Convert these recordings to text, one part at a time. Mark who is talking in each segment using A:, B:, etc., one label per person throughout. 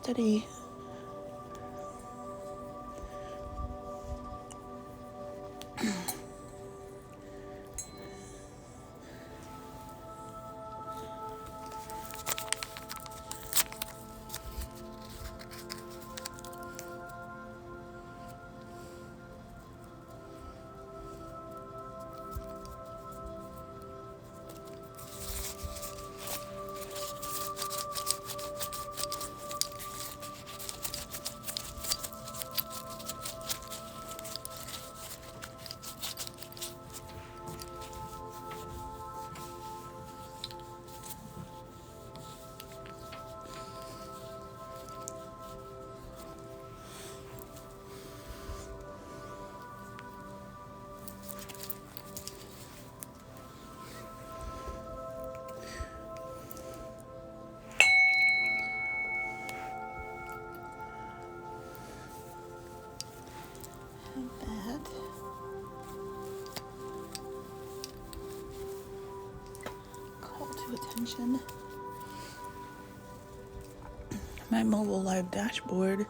A: steady. Call to attention. My mobile live dashboard.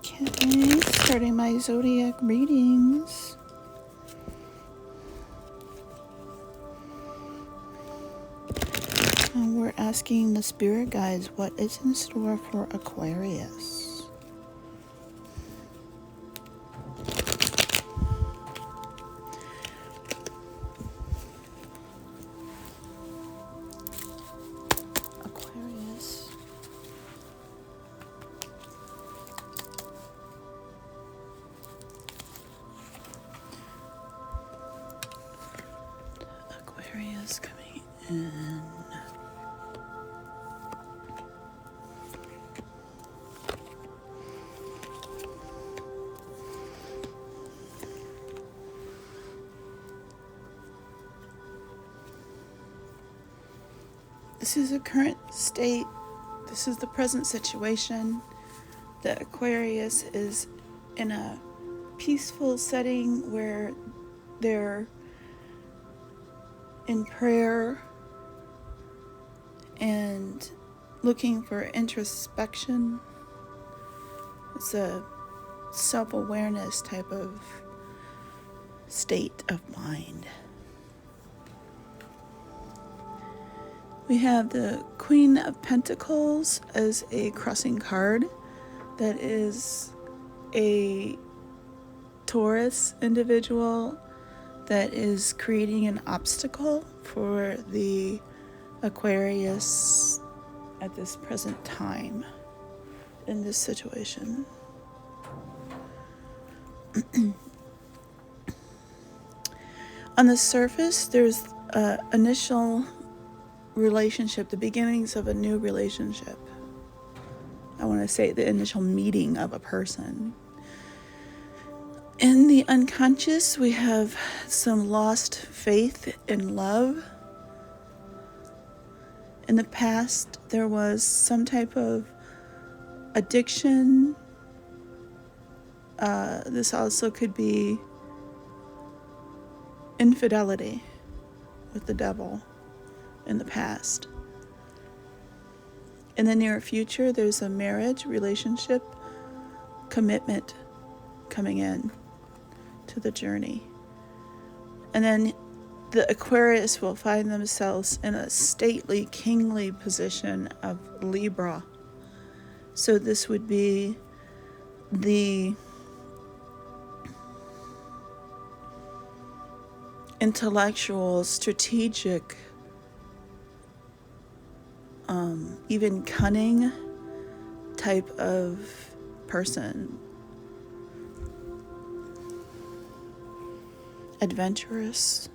A: Okay, starting my Zodiac readings. And we're asking the spirit guides what is in store for Aquarius. Aquarius. Aquarius coming in. This is a current state. This is the present situation. The Aquarius is in a peaceful setting where they're in prayer and looking for introspection. It's a self-awareness type of state of mind. We have the Queen of Pentacles as a crossing card. That is a Taurus individual that is creating an obstacle for the Aquarius at this present time in this situation. On the surface, there's initial relationship, the beginnings of a new relationship. I want to say the initial meeting of a person. In the unconscious, we have some lost faith in love. In the past, there was some type of addiction. This also could be infidelity with the devil in the past. In the near future, there's a marriage, relationship, commitment coming in to the journey. And then the Aquarius will find themselves in a stately, kingly position of Libra. So this would be the intellectual, strategic, even cunning type of person. Adventurous.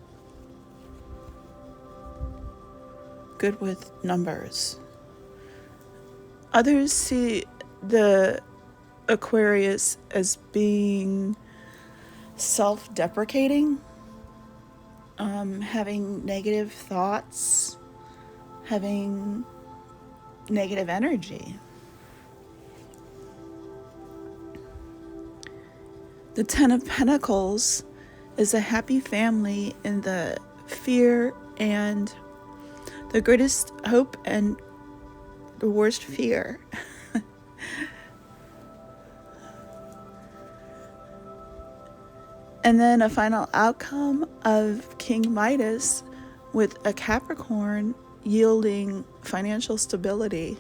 A: good with numbers. Others see the Aquarius as being self-deprecating, having negative thoughts, having negative energy. The Ten of Pentacles is a happy family in the fear and the greatest hope and the worst fear. And then a final outcome of King Midas with a Capricorn yielding financial stability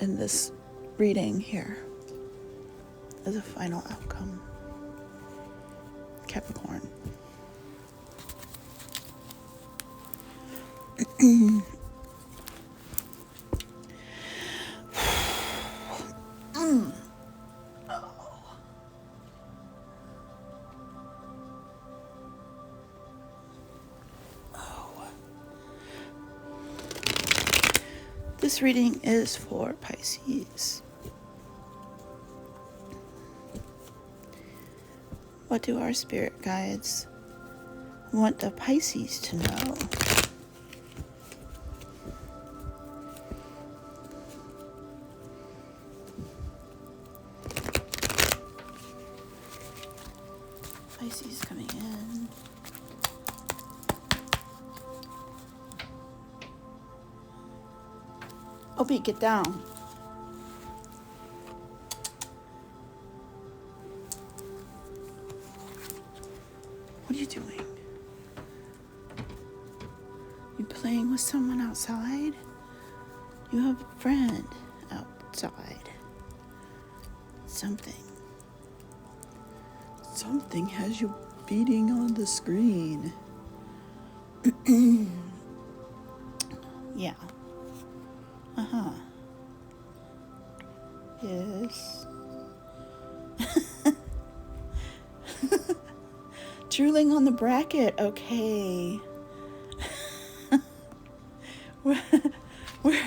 A: in this reading here as a final outcome. Capricorn. This reading is for Pisces. What do our spirit guides want the Pisces to know? Pisces coming in. Opie, get down. What are you doing? You playing with someone outside? You have a friend outside. Something has you beating on the screen. Yeah. Uh-huh. Yes. Drooling on the bracket. Okay. Where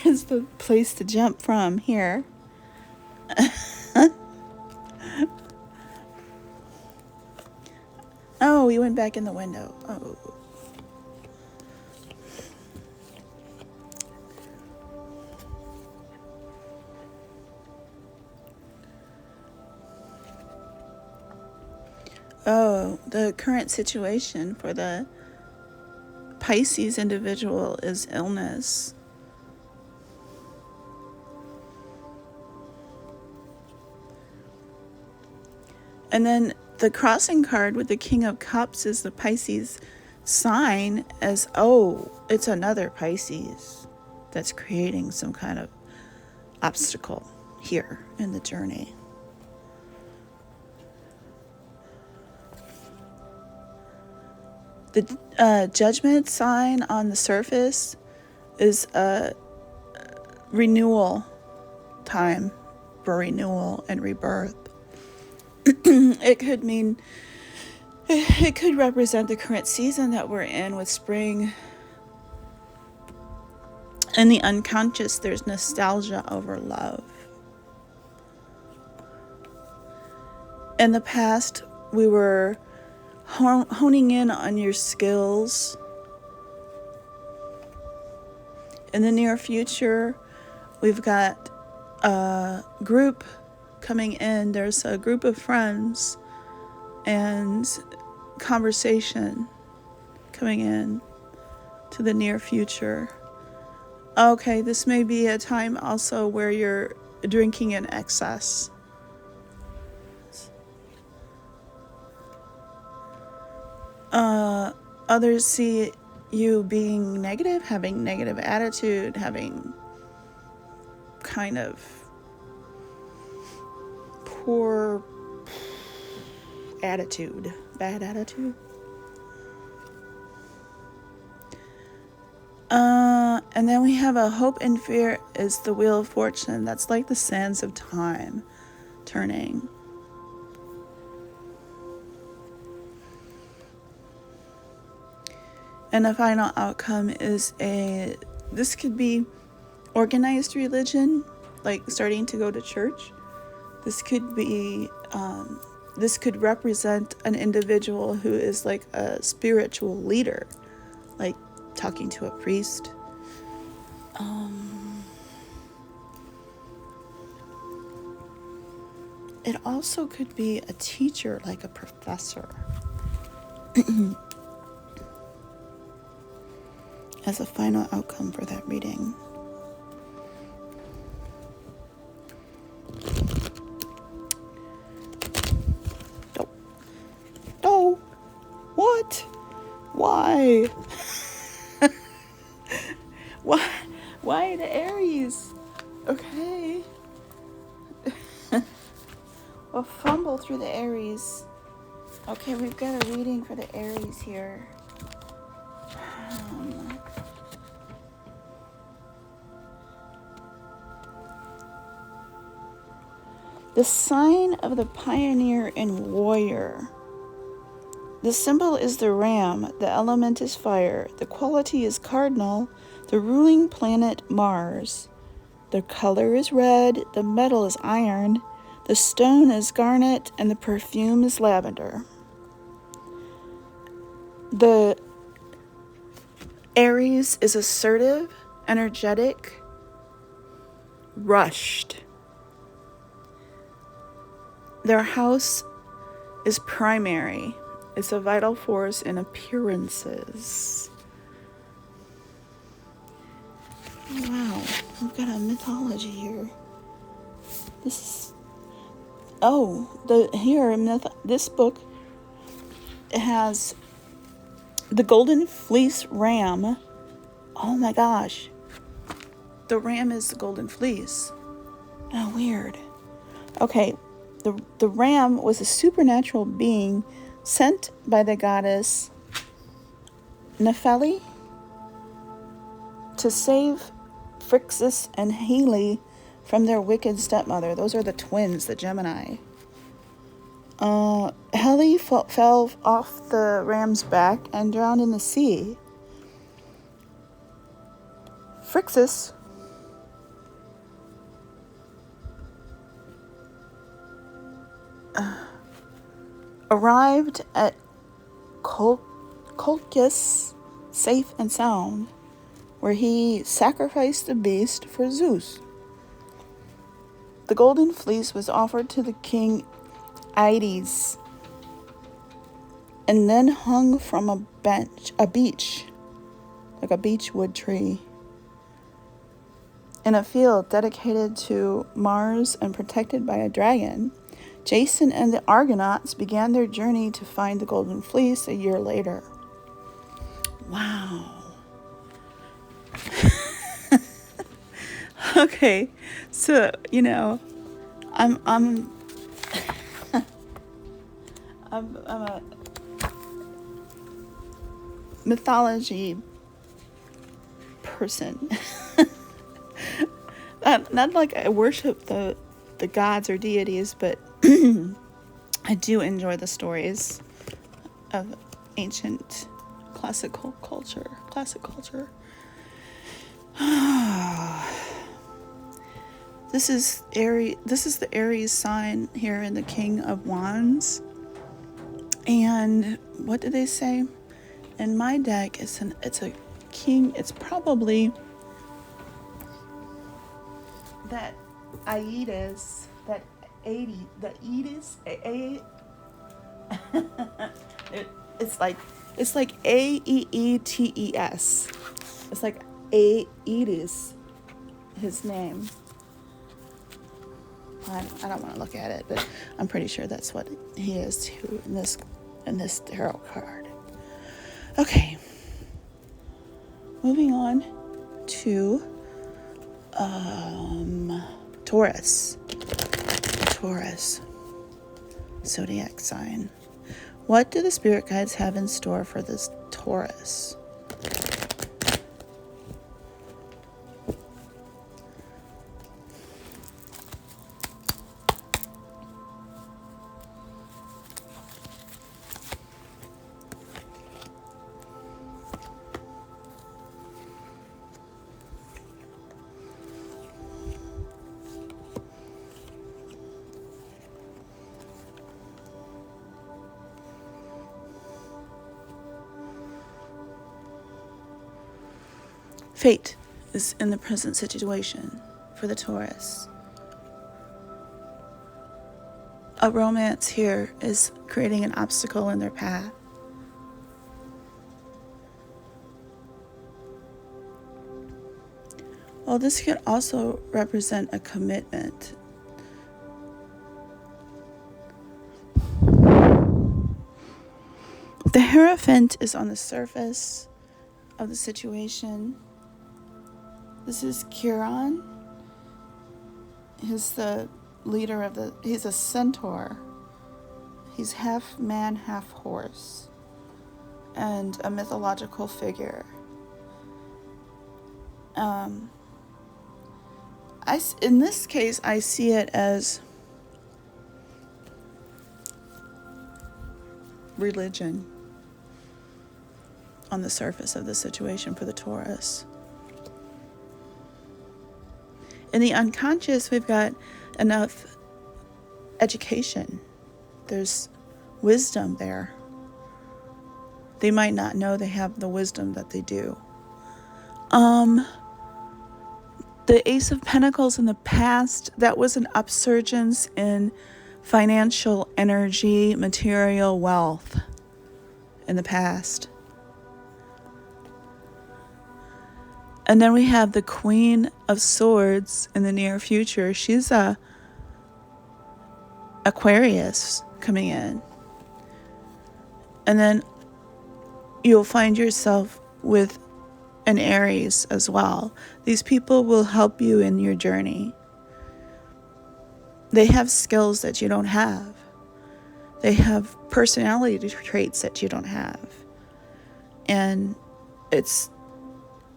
A: is the place to jump from here? Oh, he went back in the window. Oh. Oh, the current situation for the Pisces individual is illness. And then the crossing card with the King of Cups is the Pisces sign as, oh, it's another Pisces that's creating some kind of obstacle here in the journey. The Judgment sign on the surface is a renewal time for renewal and rebirth. It could represent the current season that we're in with spring. In the unconscious, there's nostalgia over love. In the past, we were honing in on your skills. In the near future, we've got a group coming in. There's a group of friends and conversation coming in to the near future. Okay, this may be a time also where you're drinking in excess. Others see you being negative, having negative attitude, having kind of poor attitude, bad attitude. And then we have a hope and fear is the wheel of fortune. That's like the sands of time turning. And the final outcome is this could be organized religion, like starting to go to church. This could be, this could represent an individual who is like a spiritual leader, like talking to a priest. It also could be a teacher, like a professor. As a final outcome for that reading. No. What? Why? Why the Aries? Okay. We'll fumble through the Aries. Okay, we've got a reading for the Aries here. The sign of the pioneer and warrior. The symbol is the ram, the element is fire, the quality is cardinal, the ruling planet Mars. The color is red, the metal is iron, the stone is garnet, and the perfume is lavender. The Aries is assertive, energetic, rushed. Their house is primary. It's a vital force in appearances. Wow, we've got a mythology here. This book has the golden fleece ram. Oh my gosh. The ram is the golden fleece. Oh, weird. Okay, the ram was a supernatural being sent by the goddess Nepheli to save Phrixus and Helle from their wicked stepmother. Those are the twins, the Gemini. Helle fell off the ram's back and drowned in the sea. Phrixus arrived at Colchis safe and sound, where he sacrificed the beast for Zeus. The golden fleece was offered to the king Aedes and then hung from a beech, like a beechwood tree, in a field dedicated to Mars and protected by a dragon. Jason and the Argonauts began their journey to find the golden fleece a year later. Wow. Okay, so I'm a mythology person. Not like I worship the gods or deities, but I do enjoy the stories of ancient classic culture. This is the Aries sign here in the King of Wands. And what did they say? In my deck, it's a king. It's probably that Aedes, it's like Aeetes. It's like Aedes, his name. I don't want to look at it, but I'm pretty sure that's what he is too in this tarot card. Okay. Moving on to Taurus. Zodiac sign. What do the spirit guides have in store for this Taurus? Fate is in the present situation for the Taurus. A romance here is creating an obstacle in their path. Well, this could also represent a commitment. The Hierophant is on the surface of the situation. This is Chiron. He's the leader he's a centaur. He's half man, half horse, and a mythological figure. In this case, I see it as religion on the surface of the situation for the Taurus. In the unconscious, we've got enough education. There's wisdom there. They might not know they have the wisdom that they do. The Ace of Pentacles in the past, that was an upsurgence in financial energy, material wealth in the past. And then we have the Queen of Swords in the near future. She's a Aquarius coming in. And then you'll find yourself with an Aries as well. These people will help you in your journey. They have skills that you don't have. They have personality traits that you don't have. And it's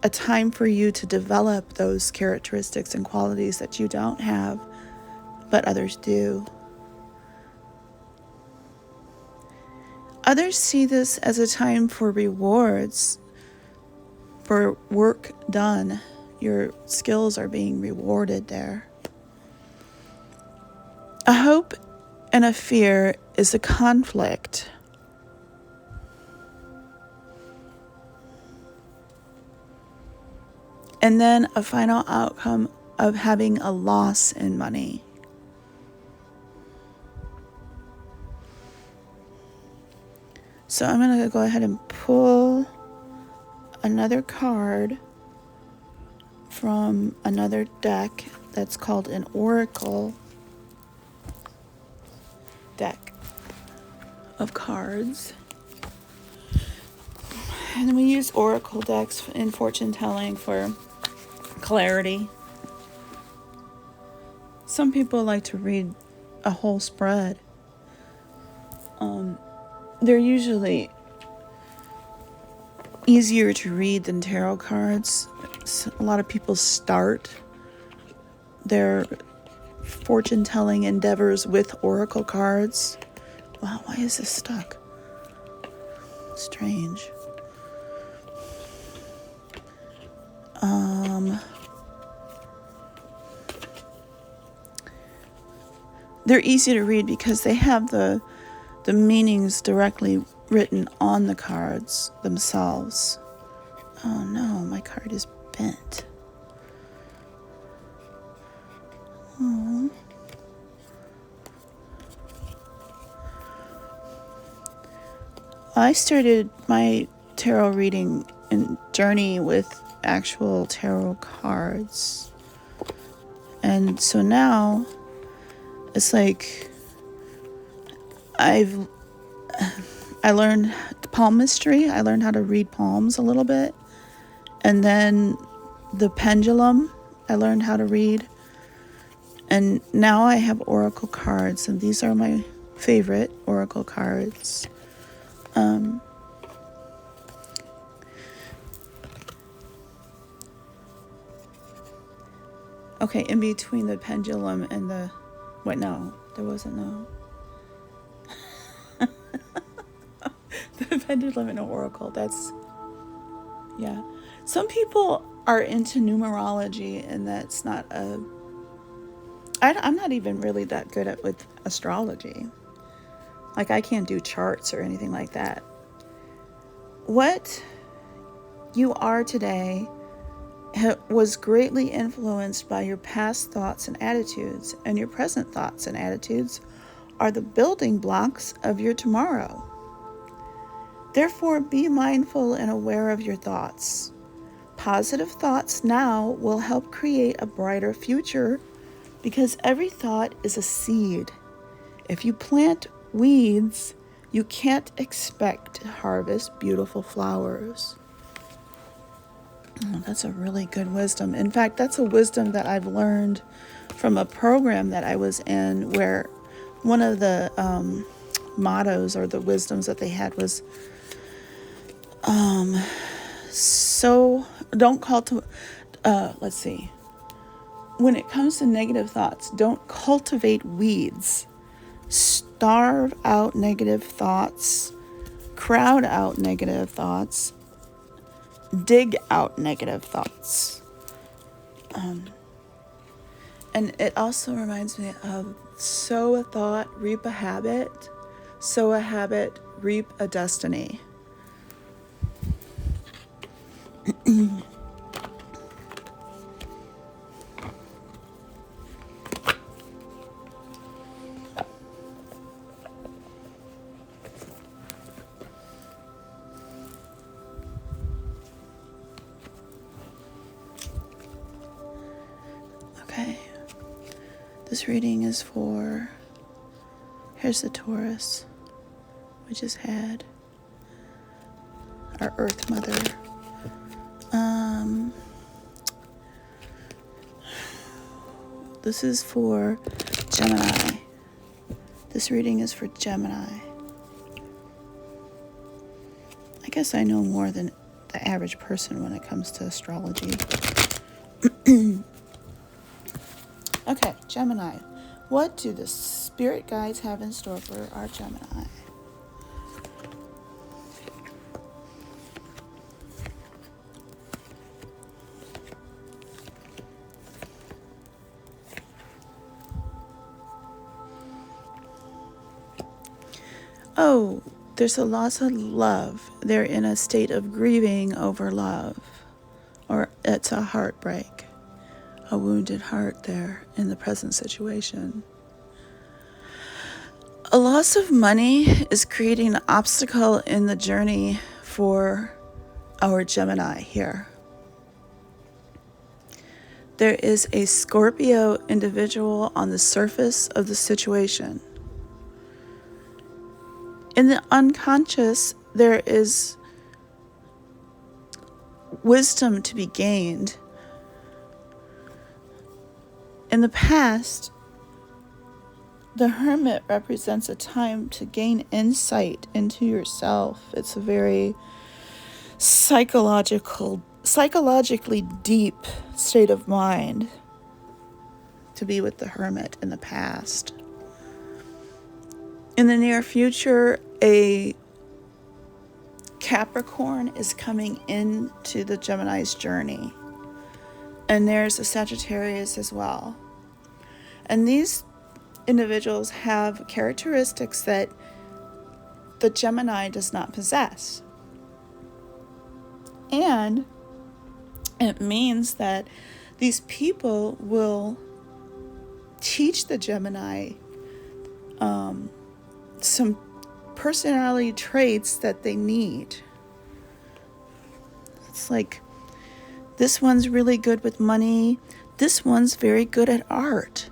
A: a time for you to develop those characteristics and qualities that you don't have, but others do. Others see this as a time for rewards, for work done. Your skills are being rewarded there. A hope and a fear is a conflict. And then a final outcome of having a loss in money. So I'm going to go ahead and pull another card from another deck that's called an Oracle deck of cards. And we use Oracle decks in fortune telling for clarity. Some people like to read a whole spread. They're usually easier to read than tarot cards. A lot of people start their fortune telling endeavors with Oracle cards. Wow, why is this stuck? Strange. They're easy to read because they have the meanings directly written on the cards themselves. Oh no, my card is bent. Oh. I started my tarot reading and journey with actual tarot cards. And so now it's like I learned palmistry. I learned how to read palms a little bit. And then the pendulum, I learned how to read. And now I have Oracle cards, and these are my favorite Oracle cards. Okay, in between the pendulum and the... Wait, no, there wasn't no... The pendulum and Oracle, that's... Yeah. Some people are into numerology, and that's not a... I'm not even really that good at with astrology. Like, I can't do charts or anything like that. What you are today was greatly influenced by your past thoughts and attitudes, and your present thoughts and attitudes are the building blocks of your tomorrow. Therefore, be mindful and aware of your thoughts. Positive thoughts now will help create a brighter future because every thought is a seed. If you plant weeds, you can't expect to harvest beautiful flowers. Oh, that's a really good wisdom. In fact, that's a wisdom that I've learned from a program that I was in where one of the mottos or the wisdoms that they had was let's see. When it comes to negative thoughts, don't cultivate weeds. Starve out negative thoughts, crowd out negative thoughts, dig out negative thoughts. And it also reminds me of sow a thought, reap a habit. Sow a habit, reap a destiny. Okay, this reading is for, here's the Taurus. We just had our Earth Mother. This is for Gemini. This reading is for Gemini. I guess I know more than the average person when it comes to astrology. Okay, Gemini. What do the spirit guides have in store for our Gemini? Oh, there's a loss of love. They're in a state of grieving over love. Or it's a heartbreak. A wounded heart there in the present situation. A loss of money is creating an obstacle in the journey for our Gemini here. There is a Scorpio individual on the surface of the situation. In the unconscious, there is wisdom to be gained. In the past, the Hermit represents a time to gain insight into yourself. It's a very psychologically deep state of mind to be with the Hermit in the past. In the near future, a Capricorn is coming into the Gemini's journey. And there's a Sagittarius as well. And these individuals have characteristics that the Gemini does not possess. And it means that these people will teach the Gemini some personality traits that they need. It's like, this one's really good with money. This one's very good at art,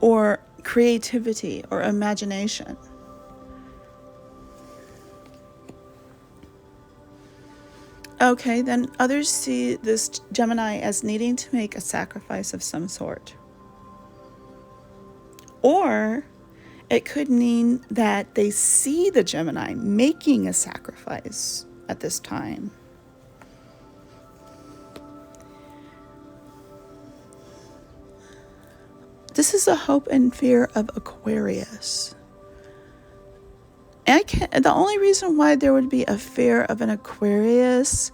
A: or creativity or imagination. Okay, then others see this Gemini as needing to make a sacrifice of some sort. Or it could mean that they see the Gemini making a sacrifice at this time. This is a hope and fear of Aquarius. And the only reason why there would be a fear of an Aquarius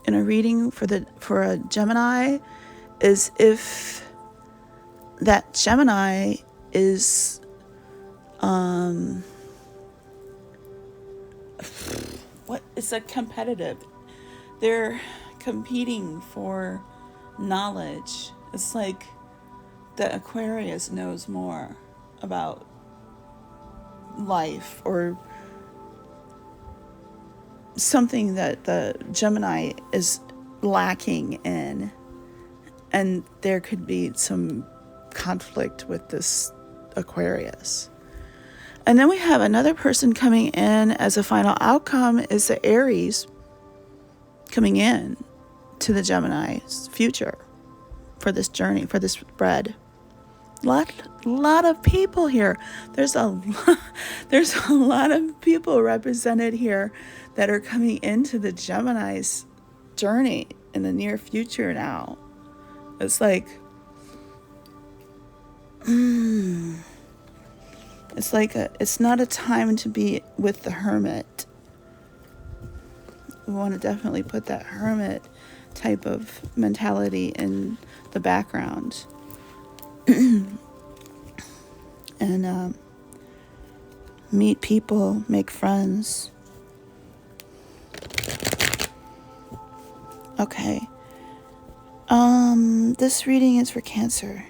A: in a reading for a Gemini is if that Gemini is it's a competitive. They're competing for knowledge. It's like the Aquarius knows more about life or something that the Gemini is lacking in. And there could be some conflict with this Aquarius. And then we have another person coming in as a final outcome is the Aries coming in to the Gemini's future for this journey, for this spread. Lot of people here. There's a lot of people represented here that are coming into the Gemini's journey in the near future now. It's like, it's not a time to be with the Hermit. We want to definitely put that Hermit type of mentality in the background. And meet people, make friends. Okay. This reading is for Cancer.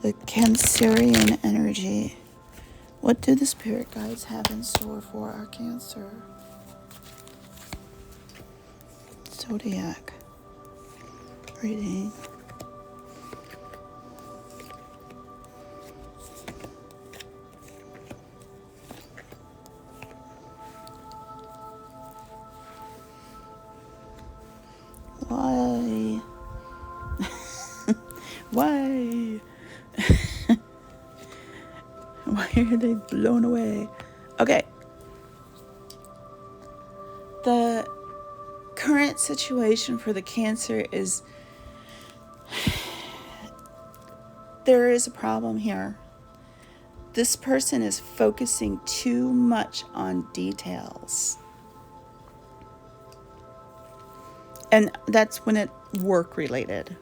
A: The Cancerian energy. What do the spirit guides have in store for our Cancer? Zodiac reading. Why? Why? Why are they blown away? Okay. The current situation for the Cancer is there is a problem here. This person is focusing too much on details. And that's when it's work related.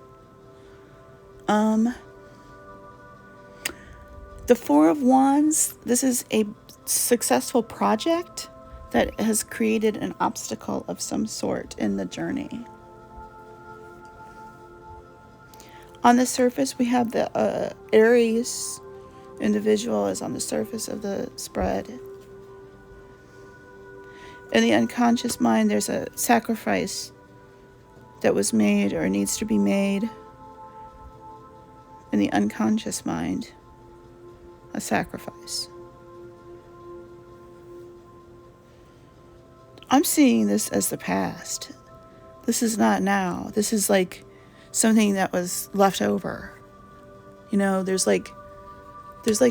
A: The Four of Wands, this is a successful project that has created an obstacle of some sort in the journey. On the surface, we have the Aries individual is on the surface of the spread. In the unconscious mind, there's a sacrifice that was made or needs to be made. In the unconscious mind, a sacrifice. I'm seeing this as the past. This is not now. This is like something that was left over. You know, there's like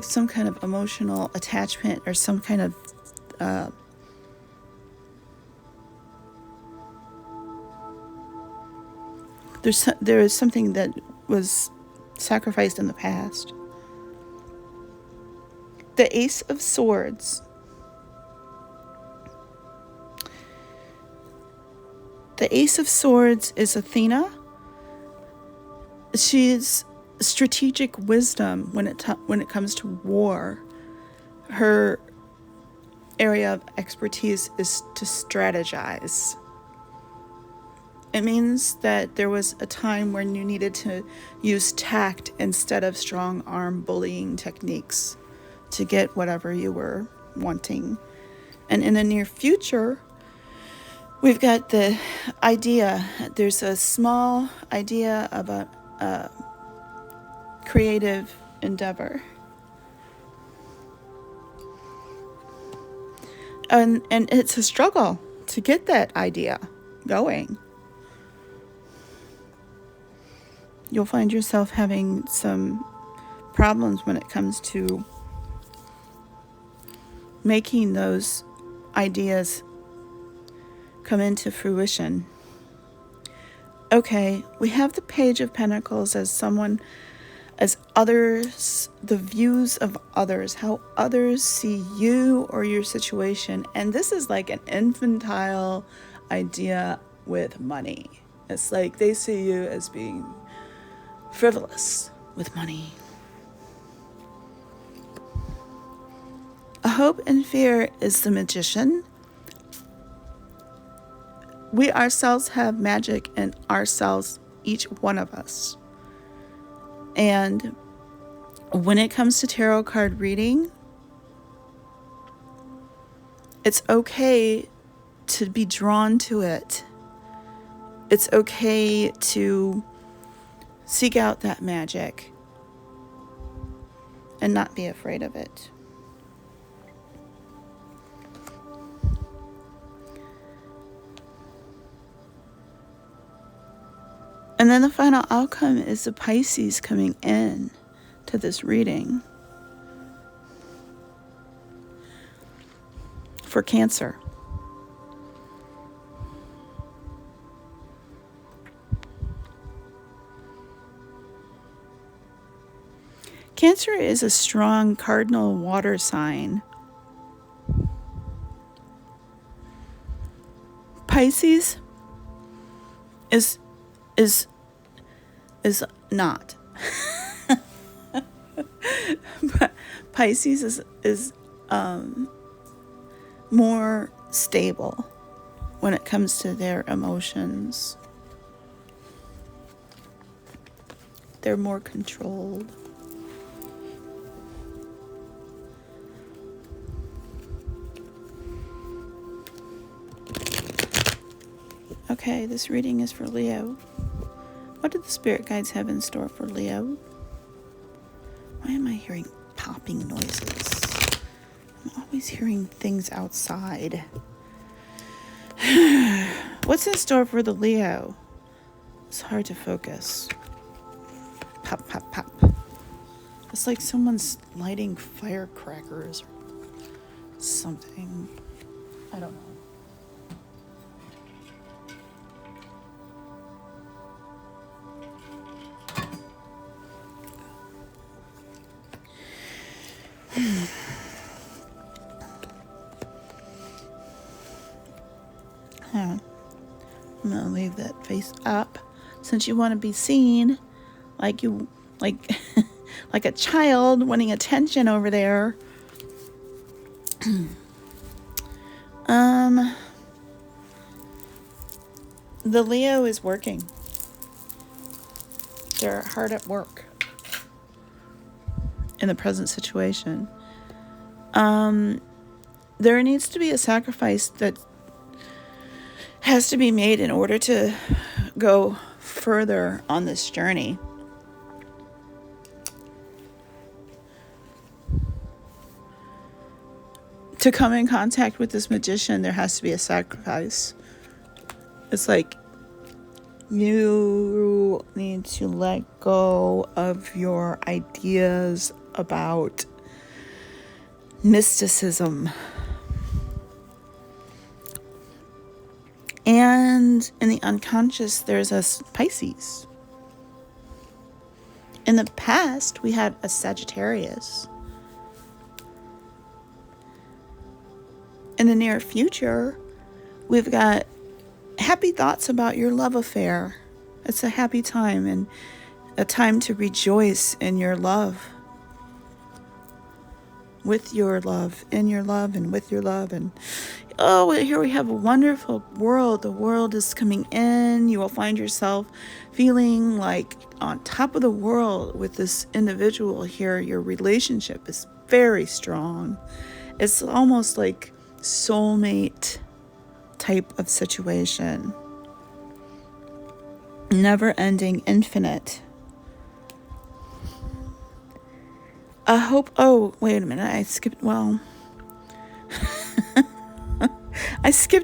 A: some kind of emotional attachment or some kind of there is something that was sacrificed in the past. The Ace of Swords. The Ace of Swords is Athena. She's strategic wisdom when it comes to war. Her area of expertise is to strategize. It means that there was a time when you needed to use tact instead of strong arm bullying techniques to get whatever you were wanting. And in the near future, we've got the idea. There's a small idea of a creative endeavor. And it's a struggle to get that idea going. You'll find yourself having some problems when it comes to making those ideas come into fruition. Okay, we have the Page of Pentacles as others, the views of others, how others see you or your situation. And this is like an infantile idea with money. It's like they see you as being frivolous with money. A Hope and Fear is the Magician. we ourselves have magic in ourselves, each one of us. And when it comes to tarot card reading, it's okay to be drawn to it. It's okay to seek out that magic and not be afraid of it. And then the final outcome is the Pisces coming in to this reading for Cancer. Cancer is a strong cardinal water sign. Pisces is not. But Pisces is more stable when it comes to their emotions. They're more controlled. Okay, this reading is for Leo. What do the spirit guides have in store for Leo? Why am I hearing popping noises? I'm always hearing things outside. What's in store for the Leo? It's hard to focus. Pop, pop, pop. It's like someone's lighting firecrackers or something. I don't know. I'm gonna leave that face up since you want to be seen like like a child wanting attention over there. The Leo is working. They're hard at work in the present situation. There needs to be a sacrifice that has to be made in order to go further on this journey. To come in contact with this magician, there has to be a sacrifice. It's like you need to let go of your ideas about mysticism. And in the unconscious, there's a Pisces. In the past, we had a Sagittarius. In the near future, we've got happy thoughts about your love affair. It's a happy time and a time to rejoice in your love. With your love, in your love, and with your love. And oh, here we have a wonderful world. The world is coming in. You will find yourself feeling like on top of the world with this individual here. Your relationship is very strong. It's almost like soulmate type of situation. Never ending, infinite. I hope, oh, wait a minute, I skipped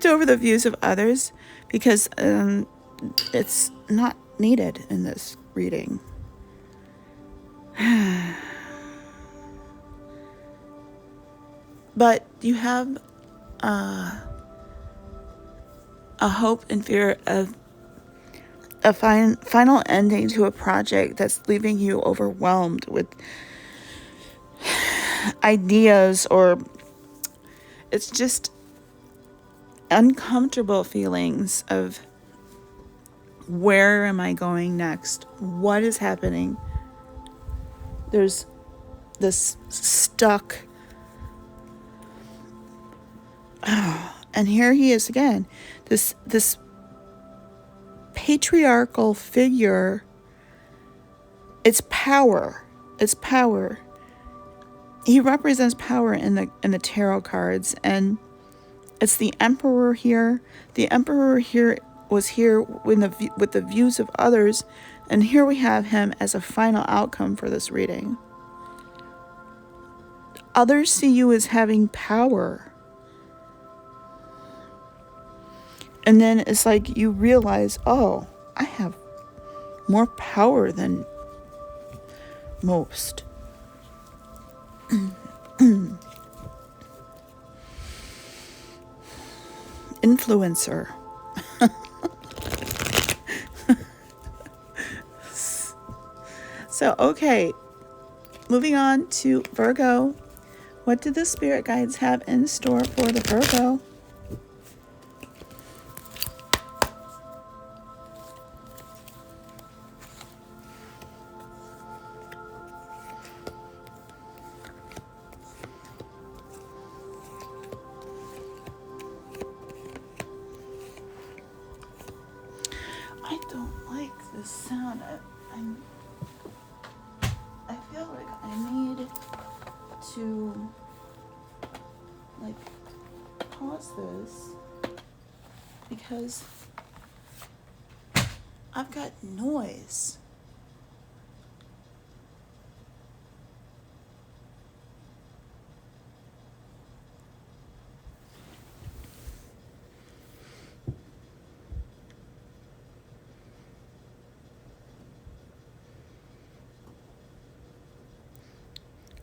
A: over the views of others because it's not needed in this reading. But you have a hope and fear of a final ending to a project that's leaving you overwhelmed with ideas, or it's just uncomfortable feelings of where am I going next? What is happening? There's this stuck. Oh, and here he is again. This patriarchal figure. It's power. It's power. He represents power in the tarot cards, and it's the Emperor here. The Emperor here was here with the views of others, and here we have him as a final outcome for this reading. Others see you as having power. And then it's like you realize, oh, I have more power than most. Influencer. So, okay, moving on to Virgo. What do the spirit guides have in store for the Virgo? I don't like this sound. I feel like I need to pause this because I've got noise.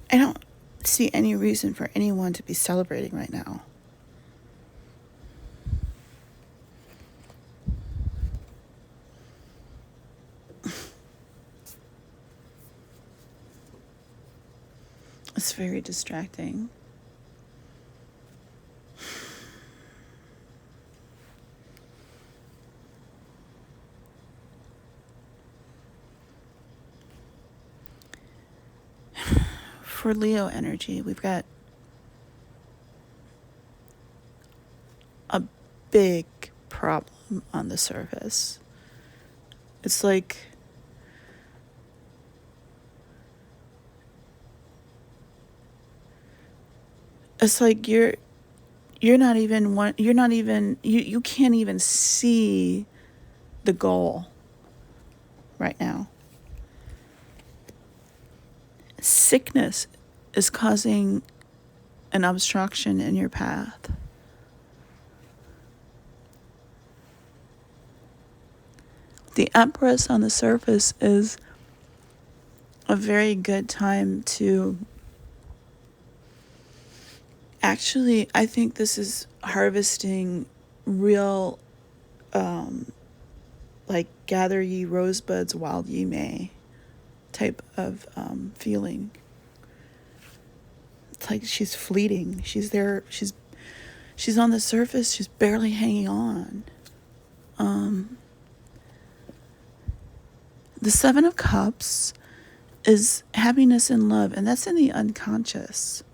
A: I don't see any reason for anyone to be celebrating right now. It's very distracting. For Leo energy, we've got a big problem on the surface. It's like you can't even see the goal right now. Sickness is causing an obstruction in your path. The Empress on the surface is a very good time to actually, I think this is harvesting real, gather ye rosebuds while ye may type of feeling. It's like she's fleeting. She's there. She's on the surface. She's barely hanging on. The Seven of Cups is happiness and love, and that's in the unconscious.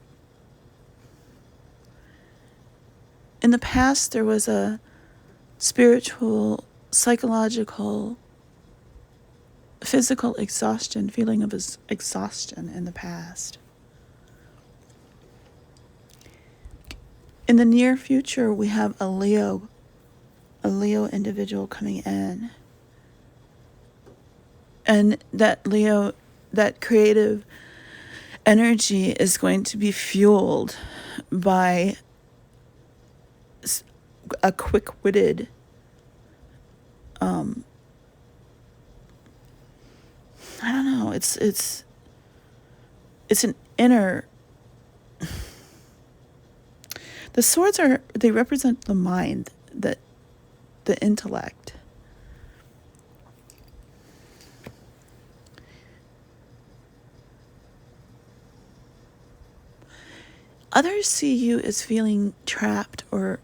A: In the past, there was a spiritual, psychological, physical exhaustion, feeling of exhaustion in the past. In the near future, we have a Leo individual coming in. And that Leo, that creative energy is going to be fueled by a quick-witted, I don't know, it's an inner, the swords they represent the mind, the intellect. Others see you as feeling trapped or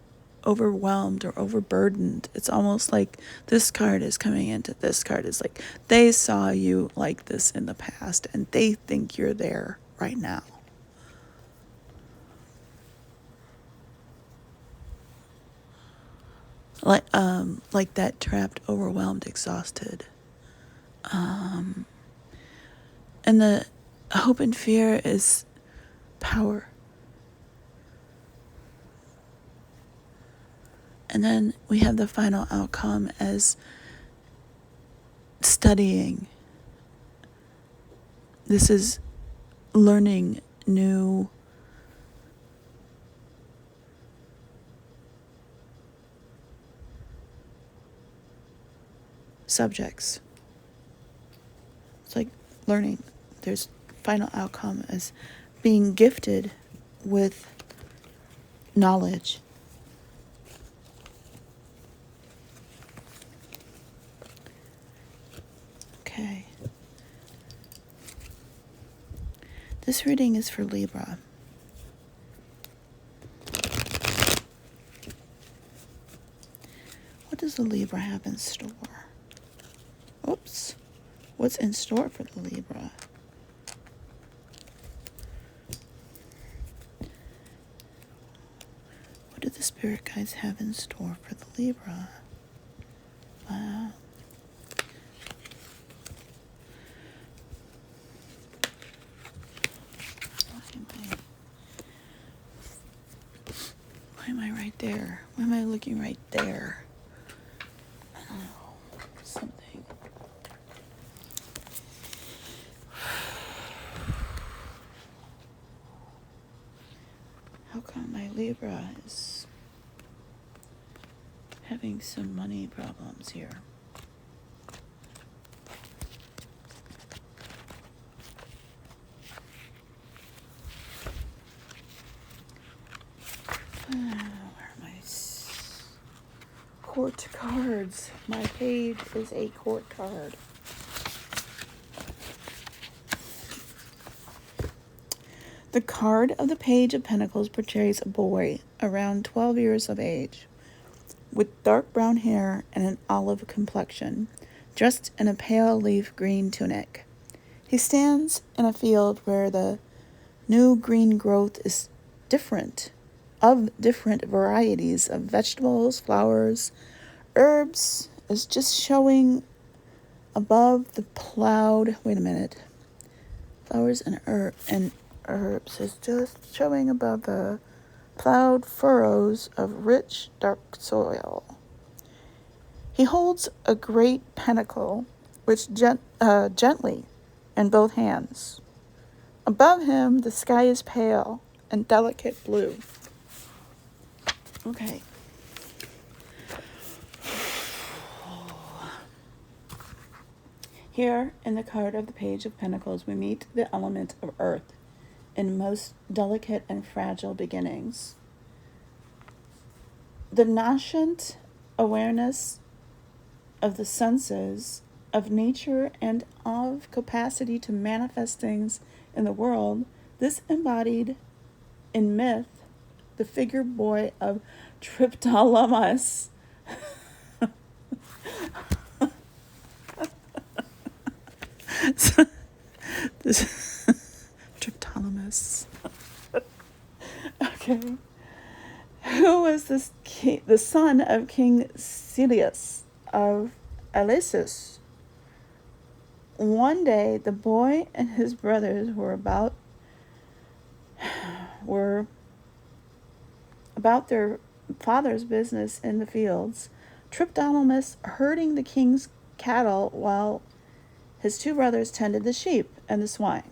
A: overwhelmed or overburdened. It's almost like this card is coming into this card. It's like they saw you like this in the past and they think you're there right now. like that trapped, overwhelmed, exhausted. And the hope and fear is power. And then we have the final outcome as studying. This is learning new subjects. It's like learning. There's final outcome as being gifted with knowledge. Okay. This reading is for Libra. What does the Libra have in store? Oops. What's in store for the Libra? What do the spirit guides have in store for the Libra? Wow. Why am I right there? Why am I looking right there? I don't know. Something. How come my Libra is having some money problems here? Where are my court cards? My page is a court card. The card of the Page of Pentacles portrays a boy around 12 years of age with dark brown hair and an olive complexion, dressed in a pale leaf green tunic. He stands in a field where the new green growth is different varieties of vegetables, flowers, herbs is just showing above the plowed. Wait a minute. Flowers and herbs is just showing above the plowed furrows of rich, dark soil. He holds a great pentacle, which gently in both hands. Above him, the sky is pale and delicate blue. Okay. Here, in the card of the Page of Pentacles, we meet the element of earth in most delicate and fragile beginnings. The nascent awareness of the senses, of nature, and of capacity to manifest things in the world, this embodied in myth the figure boy of Triptolemus. Triptolemus. Okay. Who was this king, the son of King Celius of Alesis? One day, the boy and his brothers were about their father's business in the fields. Triptolemus herding the king's cattle while his two brothers tended the sheep and the swine.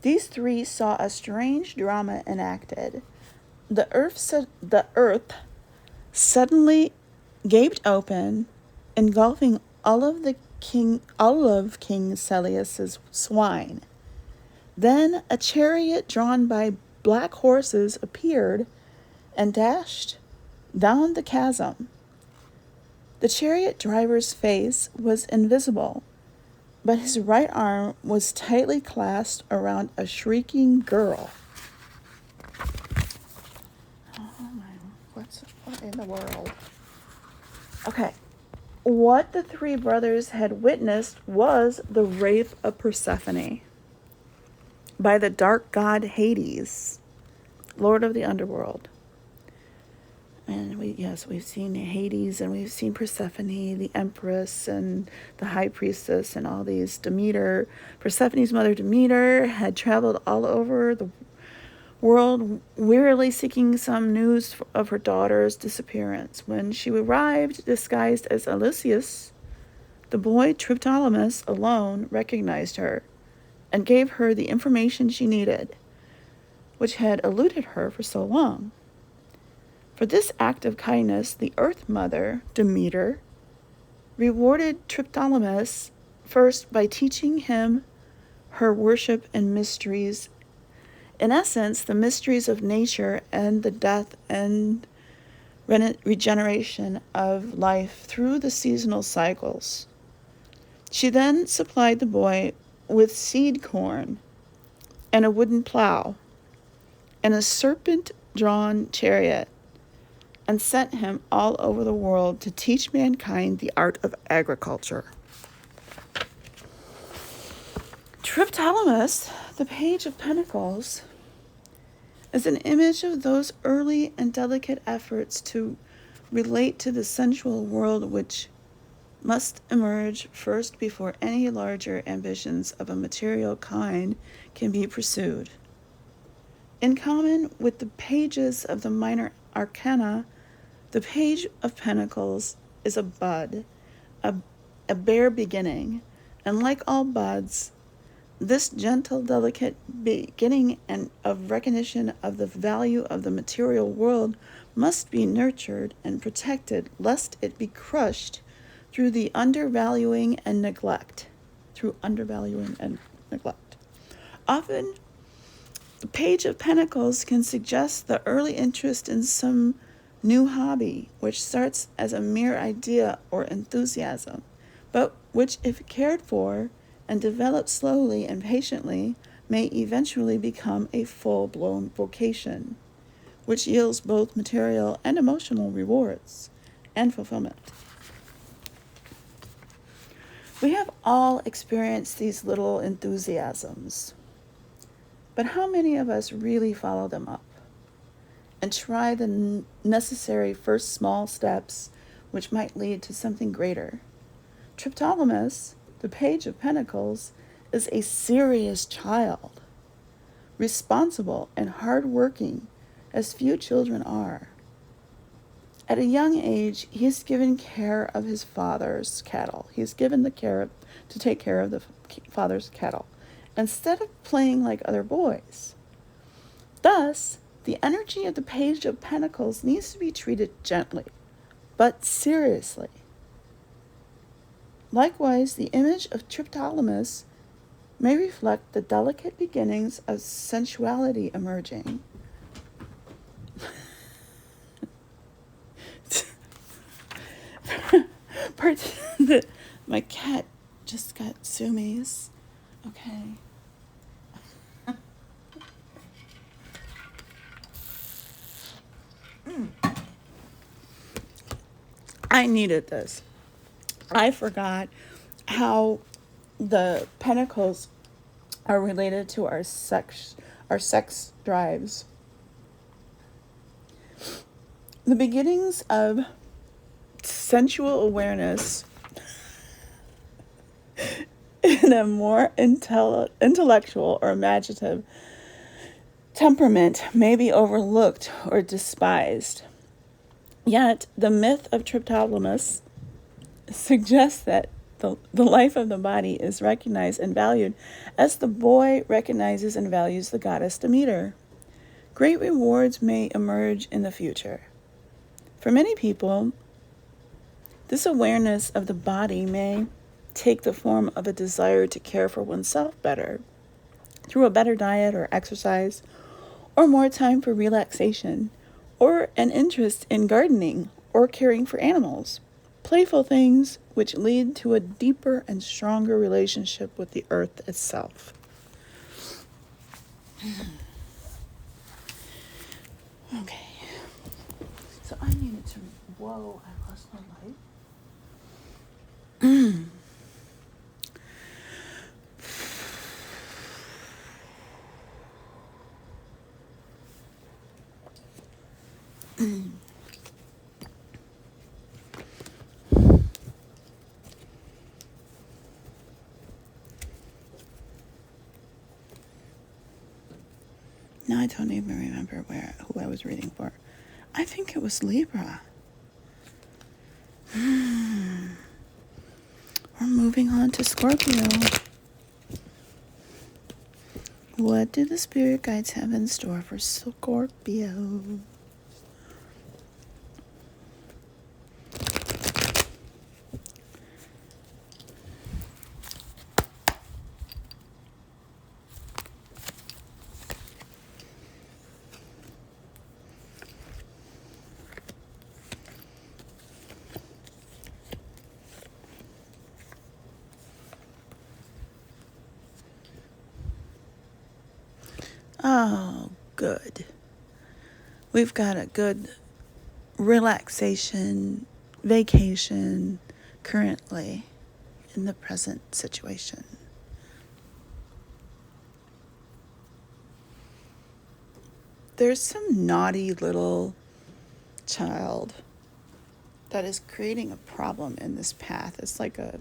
A: These three saw a strange drama enacted. The earth suddenly gaped open, engulfing all of King Celius's swine. Then a chariot drawn by black horses appeared and dashed down the chasm. The chariot driver's face was invisible, but his right arm was tightly clasped around a shrieking girl. Oh my, what in the world? Okay. What the three brothers had witnessed was the rape of Persephone by the dark god Hades, lord of the underworld. And we've seen Hades, and we've seen Persephone, the empress, and the high priestess, and all these. Demeter, Persephone's mother Demeter, had traveled all over the world, wearily seeking some news of her daughter's disappearance. When she arrived, disguised as Odysseus, the boy Triptolemus alone recognized her and gave her the information she needed, which had eluded her for so long. For this act of kindness, the Earth Mother, Demeter, rewarded Triptolemus first by teaching him her worship and mysteries. In essence, the mysteries of nature and the death and regeneration of life through the seasonal cycles. She then supplied the boy with seed corn and a wooden plow and a serpent-drawn chariot, and sent him all over the world to teach mankind the art of agriculture. Triptolemus, the Page of Pentacles, is an image of those early and delicate efforts to relate to the sensual world, which must emerge first before any larger ambitions of a material kind can be pursued. In common with the pages of the minor arcana, the Page of Pentacles is a bud, a bare beginning, and like all buds, this gentle, delicate beginning and of recognition of the value of the material world must be nurtured and protected, lest it be crushed through undervaluing and neglect. Often, the Page of Pentacles can suggest the early interest in some new hobby, which starts as a mere idea or enthusiasm, but which, if cared for and developed slowly and patiently, may eventually become a full-blown vocation, which yields both material and emotional rewards and fulfillment. We have all experienced these little enthusiasms, but how many of us really follow them up and try the necessary first small steps which might lead to something greater? Triptolemus, the Page of Pentacles, is a serious child, responsible and hard-working as few children are. At a young age, he is given care of his father's cattle. He is given the care to take care of the father's cattle, instead of playing like other boys. Thus, the energy of the Page of Pentacles needs to be treated gently, but seriously. Likewise, the image of Triptolemus may reflect the delicate beginnings of sensuality emerging. My cat just got zoomies. Okay. I needed this. I forgot how the pentacles are related to our sex drives. The beginnings of sensual awareness in a more intellectual or imaginative temperament may be overlooked or despised. Yet, the myth of Triptolemus suggests that the life of the body is recognized and valued as the boy recognizes and values the goddess Demeter. Great rewards may emerge in the future. For many people, this awareness of the body may take the form of a desire to care for oneself better, through a better diet or exercise, or more time for relaxation, or an interest in gardening or caring for animals. Playful things which lead to a deeper and stronger relationship with the earth itself. Okay. So I needed to, whoa, I lost my light. Now I don't even remember who I was reading for. I think it was Libra. We're moving on to Scorpio. What do the spirit guides have in store for Scorpio? Oh, good. We've got a good relaxation, vacation currently in the present situation. There's some naughty little child that is creating a problem in this path. It's like a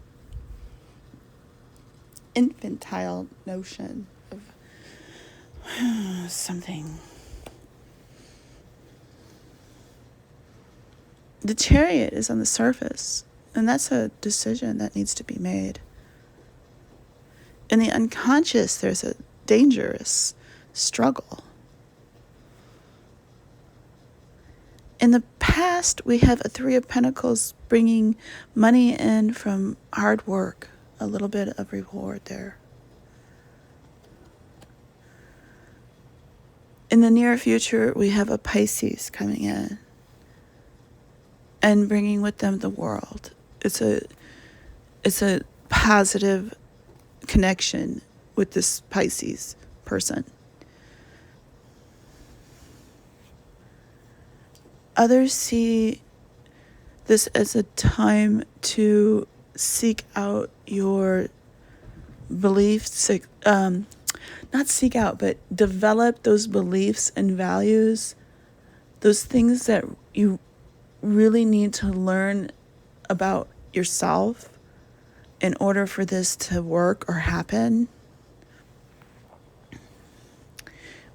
A: infantile notion of something. The Chariot is on the surface, and that's a decision that needs to be made. In the unconscious, there's a dangerous struggle. In the past, we have a Three of Pentacles bringing money in from hard work, a little bit of reward there. In the near future, we have a Pisces coming in and bringing with them the world. It's a positive connection with this Pisces person. Others see this as a time to seek out your beliefs, not seek out, but develop those beliefs and values, those things that you really need to learn about yourself in order for this to work or happen.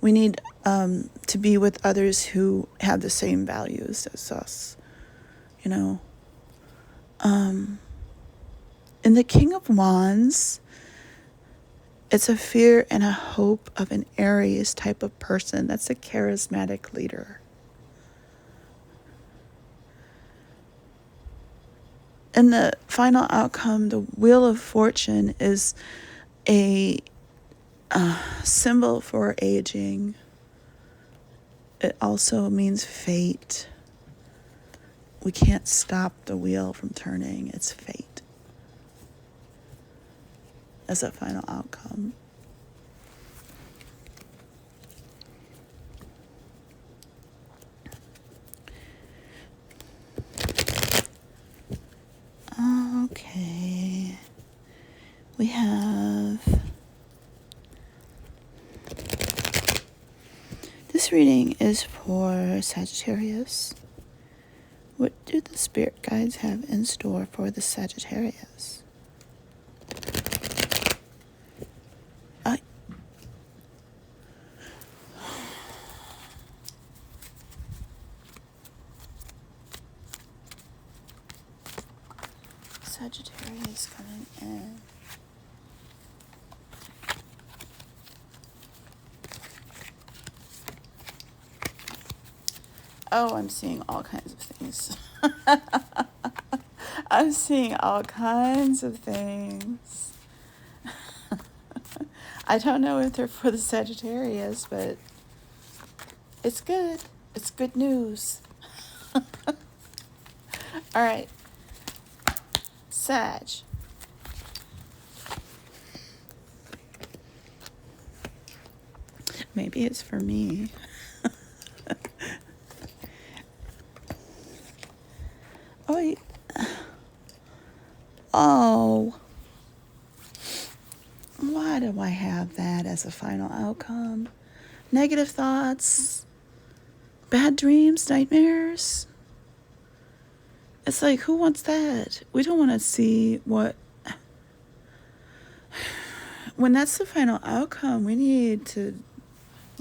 A: We need to be with others who have the same values as us, you know. In the King of Wands, it's a fear and a hope of an Aries type of person. That's a charismatic leader. In the final outcome, the Wheel of Fortune is a symbol for aging. It also means fate. We can't stop the wheel from turning. It's fate as a final outcome. Okay. We have... This reading is for Sagittarius. What do the spirit guides have in store for the Sagittarius? Sagittarius coming in. Oh, I'm seeing all kinds of things. I'm seeing all kinds of things. I don't know if they're for the Sagittarius, but it's good. It's good news. All right. Sag. Maybe it's for me. Oh, why do I have that as a final outcome? Negative thoughts, bad dreams, nightmares. It's like, who wants that? We don't want to see what... When that's the final outcome, we need to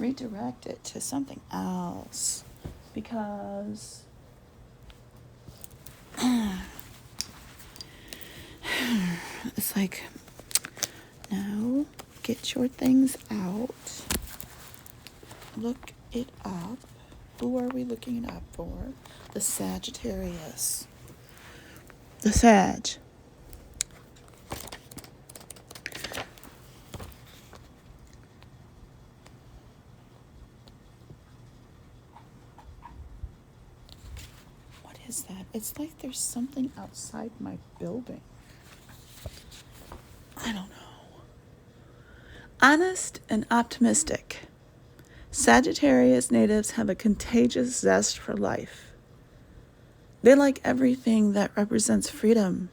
A: redirect it to something else, because it's like, no, get your things out, look it up. Who are we looking it up for? The Sagittarius. The Sag. What is that? It's like there's something outside my building. I don't know. Honest and optimistic. Sagittarius natives have a contagious zest for life. They like everything that represents freedom.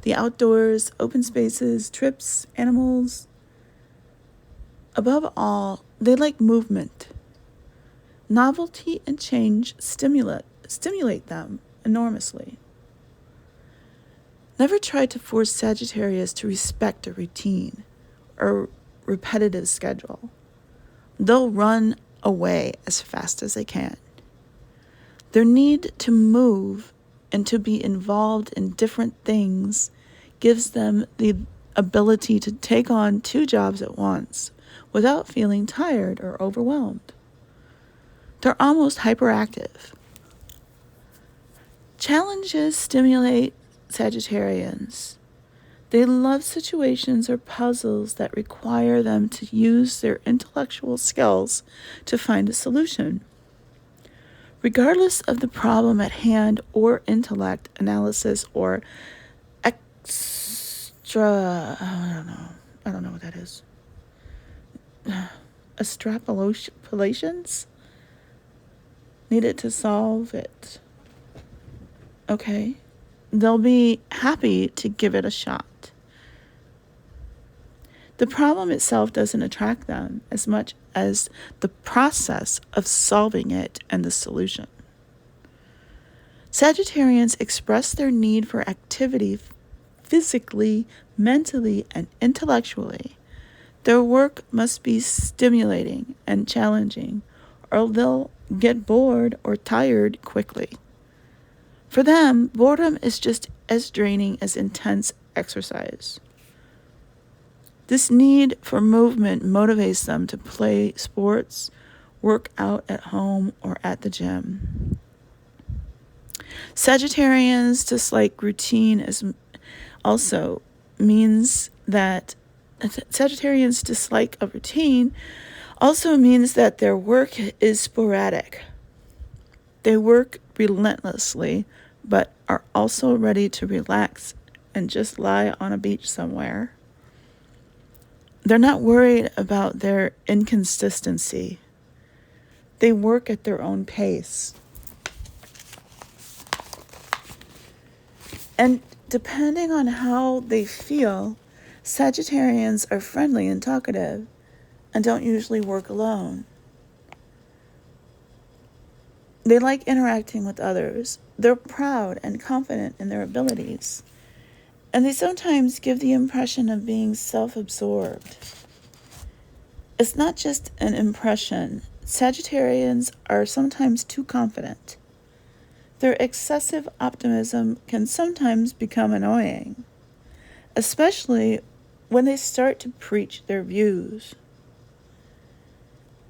A: The outdoors, open spaces, trips, animals. Above all, they like movement. Novelty and change stimulate them enormously. Never try to force Sagittarius to respect a routine or repetitive schedule. They'll run away as fast as they can. Their need to move and to be involved in different things gives them the ability to take on 2 jobs at once without feeling tired or overwhelmed. They're almost hyperactive. Challenges stimulate Sagittarians. They love situations or puzzles that require them to use their intellectual skills to find a solution. Regardless of the problem at hand or intellect analysis or I don't know what that is. Extrapolations needed to solve it. Okay. They'll be happy to give it a shot. The problem itself doesn't attract them as much as the process of solving it and the solution. Sagittarians express their need for activity physically, mentally, and intellectually. Their work must be stimulating and challenging, or they'll get bored or tired quickly. For them, boredom is just as draining as intense exercise. This need for movement motivates them to play sports, work out at home, or at the gym. Sagittarians dislike routine as also means that Sagittarians dislike a routine also means that their work is sporadic. They work relentlessly, but are also ready to relax and just lie on a beach somewhere. They're not worried about their inconsistency. They work at their own pace. And depending on how they feel, Sagittarians are friendly and talkative and don't usually work alone. They like interacting with others. They're proud and confident in their abilities. And they sometimes give the impression of being self-absorbed. It's not just an impression. Sagittarians are sometimes too confident. Their excessive optimism can sometimes become annoying, especially when they start to preach their views.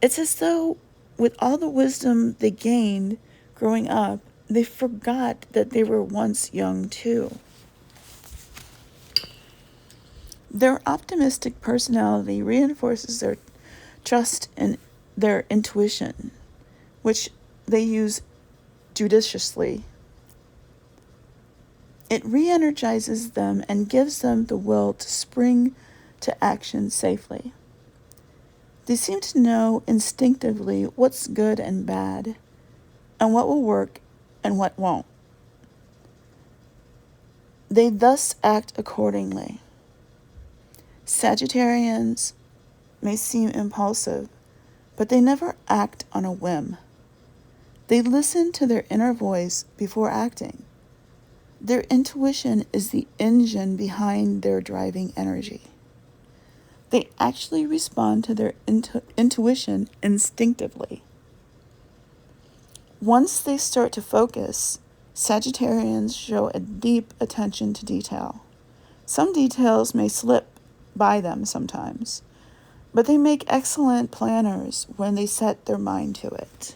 A: It's as though, with all the wisdom they gained growing up, they forgot that they were once young too. Their optimistic personality reinforces their trust in their intuition, which they use judiciously. It re-energizes them and gives them the will to spring to action safely. They seem to know instinctively what's good and bad, and what will work and what won't. They thus act accordingly. Sagittarians may seem impulsive, but they never act on a whim. They listen to their inner voice before acting. Their intuition is the engine behind their driving energy. They actually respond to their intuition instinctively. Once they start to focus, Sagittarians show a deep attention to detail. Some details may slip by them sometimes, but they make excellent planners when they set their mind to it.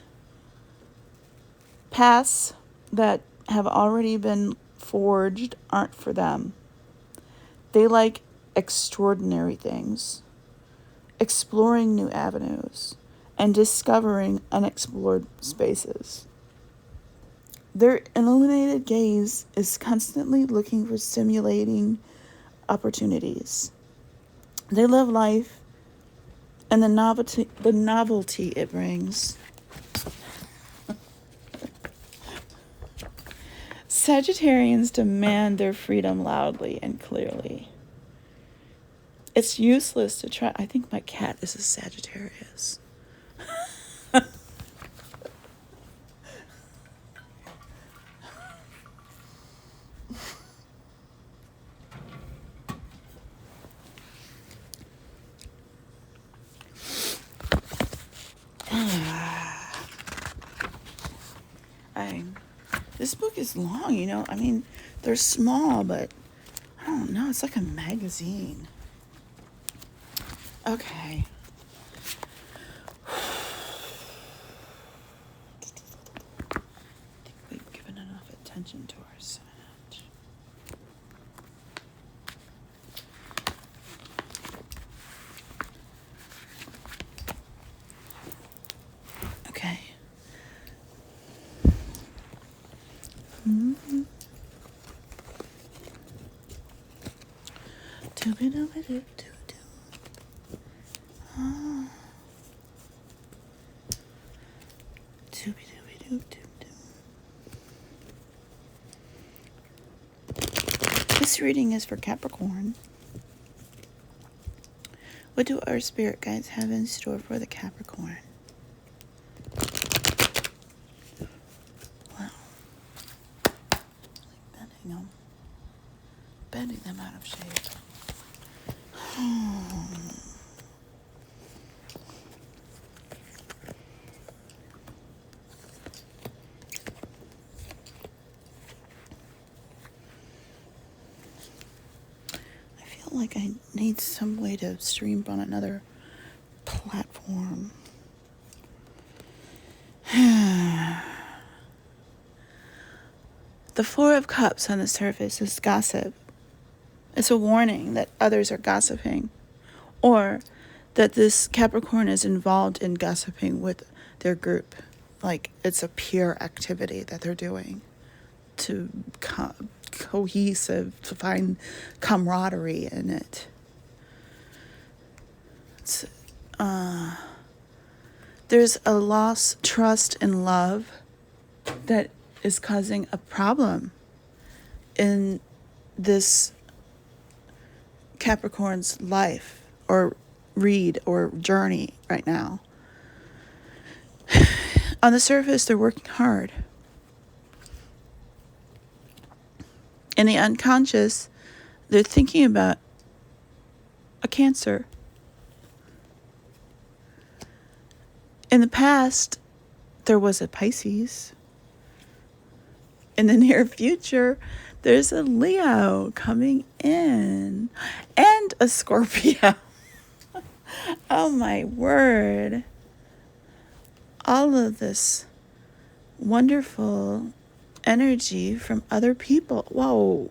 A: Paths that have already been forged aren't for them. They like extraordinary things, exploring new avenues, and discovering unexplored spaces. Their illuminated gaze is constantly looking for stimulating opportunities. They love life and the novelty it brings. Sagittarians demand their freedom loudly and clearly. It's useless to try. I think my cat is a Sagittarius. This book is long, you know. I mean, they're small, but I don't know. It's like a magazine. Okay. I think we've given enough attention to our Sag. Okay. Mm-hmm. This reading is for Capricorn. What do our spirit guides have in store for the Capricorn? Wow. Like bending them out of shape. Like I need some way to stream on another platform. The Four of Cups on the surface is gossip. It's a warning that others are gossiping, or that this Capricorn is involved in gossiping with their group. Like it's a peer activity that they're doing to cohesive, to find camaraderie in it. There's a lost trust in love that is causing a problem in this Capricorn's life or read or journey right now. On the surface, they're working hard. In the unconscious, they're thinking about a Cancer. In the past, there was a Pisces. In the near future, there's a Leo coming in and a Scorpio. Oh my word. All of this wonderful energy from other people. Whoa.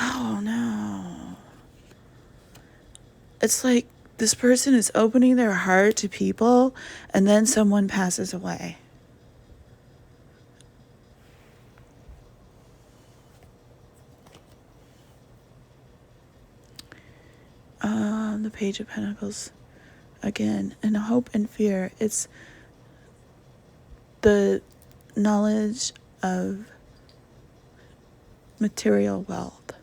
A: Oh no. It's like this person is opening their heart to people and then someone passes away. The Page of Pentacles again, and hope and fear. It's the knowledge of material wealth.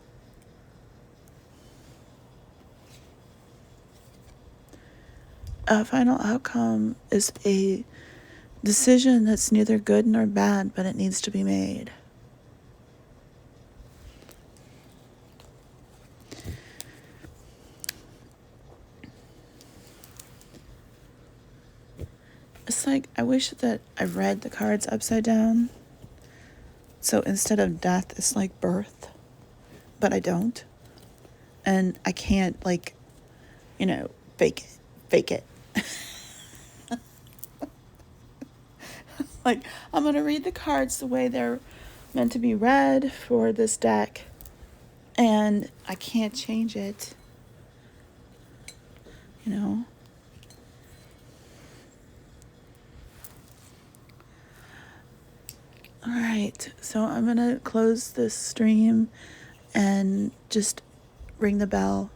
A: A final outcome is a decision that's neither good nor bad, but it needs to be made. just like, I wish that I read the cards upside down. So instead of death, it's like birth. But I don't. And I can't, like, fake it. Like, I'm going to read the cards the way they're meant to be read for this deck. And I can't change it. All right, so I'm going to close this stream and just ring the bell